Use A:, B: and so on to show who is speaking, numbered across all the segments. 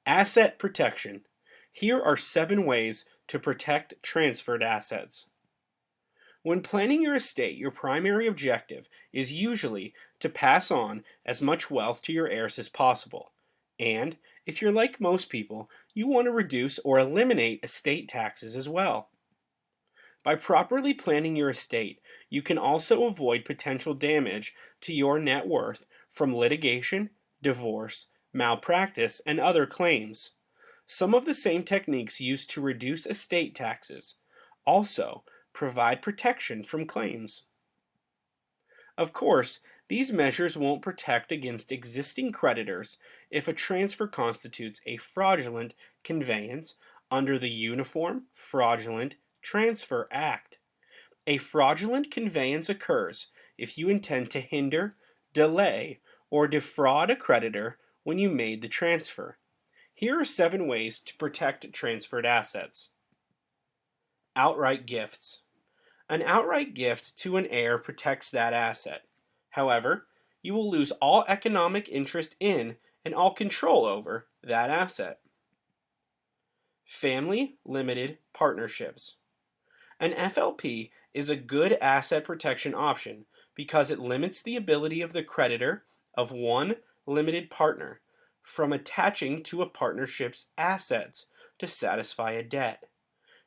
A: Asset protection. Here are 7 ways to protect transferred assets. When planning your estate, your primary objective is usually to pass on as much wealth to your heirs as possible. And, if you're like most people, you want to reduce or eliminate estate taxes as well. By properly planning your estate, you can also avoid potential damage to your net worth from litigation, divorce, malpractice, and other claims. Some of the same techniques used to reduce estate taxes also provide protection from claims. Of course, these measures won't protect against existing creditors if a transfer constitutes a fraudulent conveyance under the Uniform Fraudulent Transfer Act. A fraudulent conveyance occurs if you intend to hinder, delay, or defraud a creditor when you made the transfer. Here are 7 ways to protect transferred assets. Outright gifts. An outright gift to an heir protects that asset. However, you will lose all economic interest in and all control over that asset. Family limited partnerships. An FLP is a good asset protection option because it limits the ability of the creditor of one limited partner from attaching to a partnership's assets to satisfy a debt.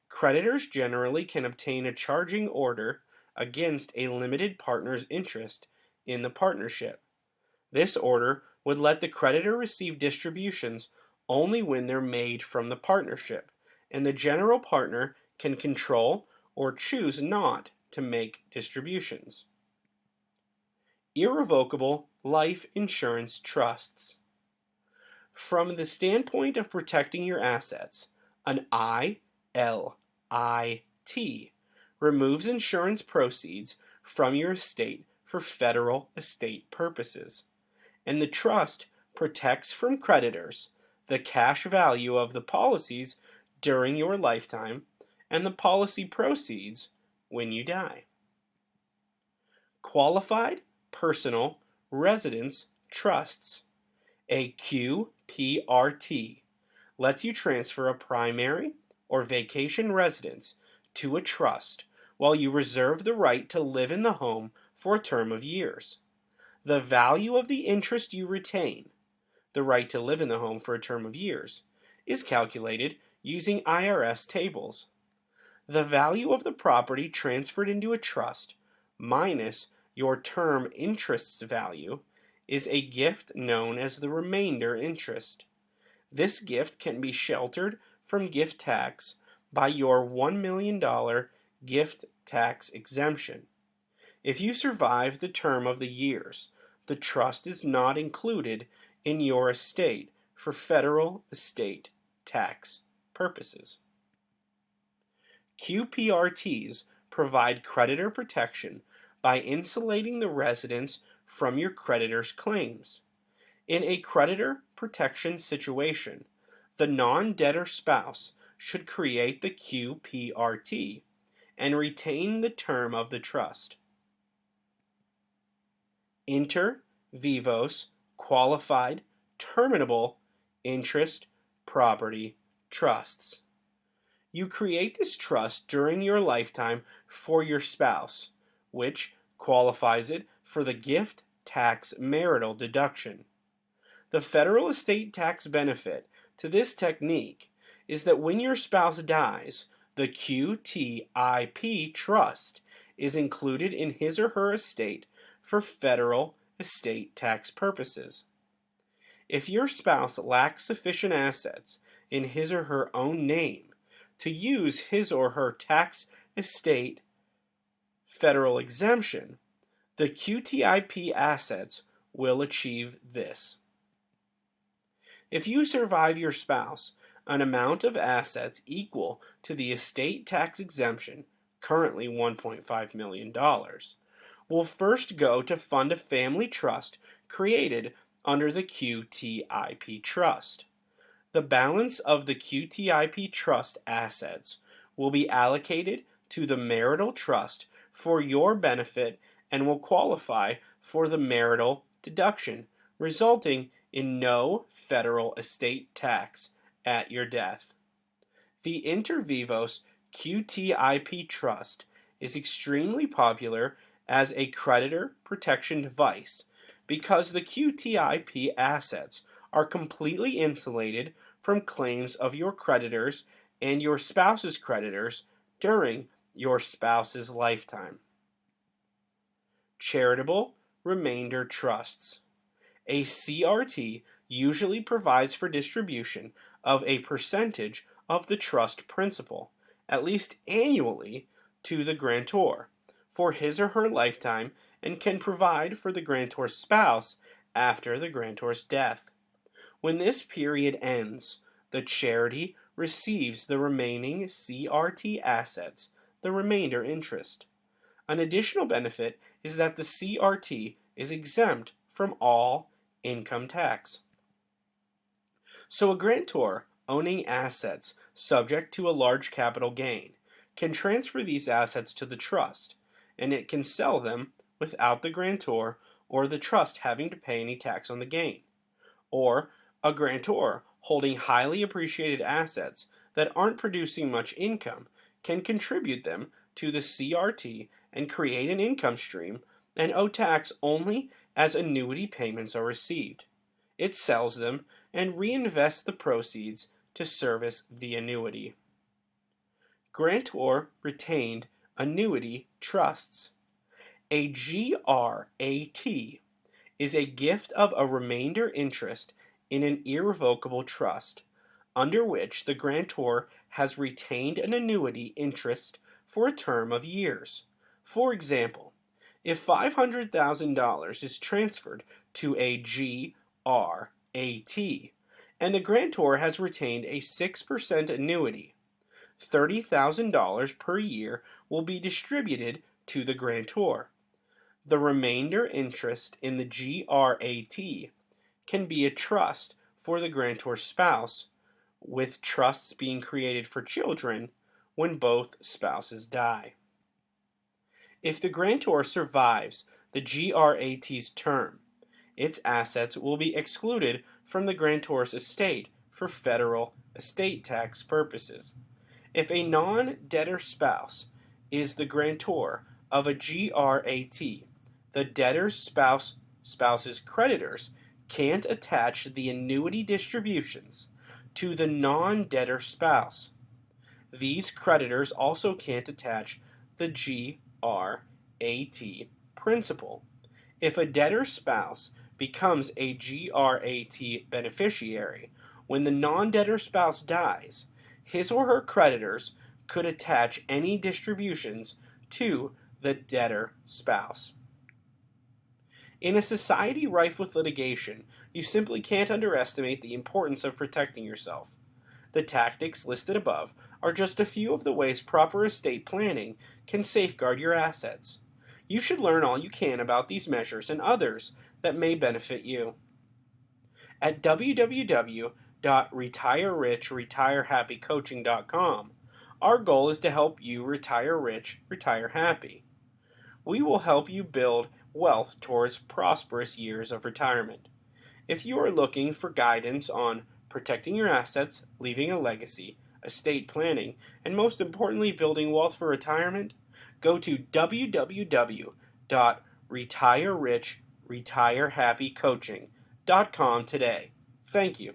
A: Creditors generally can obtain a charging order against a limited partner's interest in the partnership. This order would let the creditor receive distributions only when they're made from the partnership, and the general partner can control or choose not to make distributions. Irrevocable life insurance trusts. From the standpoint of protecting your assets, an ILIT removes insurance proceeds from your estate for federal estate purposes, and the trust protects from creditors the cash value of the policies during your lifetime and the policy proceeds when you die. Qualified Personal Residence Trusts, a QPRT, lets you transfer a primary or vacation residence to a trust while you reserve the right to live in the home for a term of years. The value of the interest you retain, the right to live in the home for a term of years, is calculated using IRS tables. The value of the property transferred into a trust minus your term interest's value is a gift known as the remainder interest. This gift can be sheltered from gift tax by your $1 million gift tax exemption. If you survive the term of the years, the trust is not included in your estate for federal estate tax purposes. QPRTs provide creditor protection by insulating the residence from your creditor's claims. In a creditor protection situation, the non-debtor spouse should create the QPRT and retain the term of the trust. Inter vivos qualified terminable interest property trusts. You create this trust during your lifetime for your spouse, which qualifies it for the gift tax marital deduction. The federal estate tax benefit to this technique is that when your spouse dies, the QTIP trust is included in his or her estate for federal estate tax purposes. If your spouse lacks sufficient assets in his or her own name to use his or her tax estate federal exemption, the QTIP assets will achieve this. If you survive your spouse, an amount of assets equal to the estate tax exemption, currently $1.5 million, will first go to fund a family trust created under the QTIP trust. The balance of the QTIP trust assets will be allocated to the marital trust for your benefit and will qualify for the marital deduction, resulting in no federal estate tax at your death. The Inter Vivos QTIP Trust is extremely popular as a creditor protection device because the QTIP assets are completely insulated from claims of your creditors and your spouse's creditors during your spouse's lifetime. Charitable Remainder Trusts. A CRT usually provides for distribution of a percentage of the trust principal, at least annually, to the grantor for his or her lifetime and can provide for the grantor's spouse after the grantor's death. When this period ends, the charity receives the remaining CRT assets, the remainder interest. An additional benefit is that the CRT is exempt from all income tax. So a grantor owning assets subject to a large capital gain can transfer these assets to the trust, and it can sell them without the grantor or the trust having to pay any tax on the gain. Or a grantor holding highly appreciated assets that aren't producing much income can contribute them to the CRT and create an income stream and owe tax only as annuity payments are received. It sells them and reinvests the proceeds to service the annuity. Grantor Retained Annuity Trusts. A GRAT is a gift of a remainder interest in an irrevocable trust, under which the grantor has retained an annuity interest for a term of years. For example, if $500,000 is transferred to a GRAT, and the grantor has retained a 6% annuity, $30,000 per year will be distributed to the grantor. The remainder interest in the GRAT can be a trust for the grantor's spouse, with trusts being created for children when both spouses die. If the grantor survives the GRAT's term, its assets will be excluded from the grantor's estate for federal estate tax purposes. If a non-debtor spouse is the grantor of a GRAT, the debtor's spouse's creditors can't attach the annuity distributions to the non-debtor spouse. These creditors also can't attach the GRAT principal. If a debtor spouse becomes a GRAT beneficiary when the non-debtor spouse dies, his or her creditors could attach any distributions to the debtor spouse. In a society rife with litigation, you simply can't underestimate the importance of protecting yourself. The tactics listed above are just a few of the ways proper estate planning can safeguard your assets. You should learn all you can about these measures and others that may benefit you. At www.retirerichRetireHappyCoaching.com, our goal is to help you retire rich, retire happy. We will help you build wealth towards prosperous years of retirement. If you are looking for guidance on protecting your assets, leaving a legacy, estate planning, and most importantly, building wealth for retirement, go to www.retirerichRetireHappyCoaching.com today. Thank you.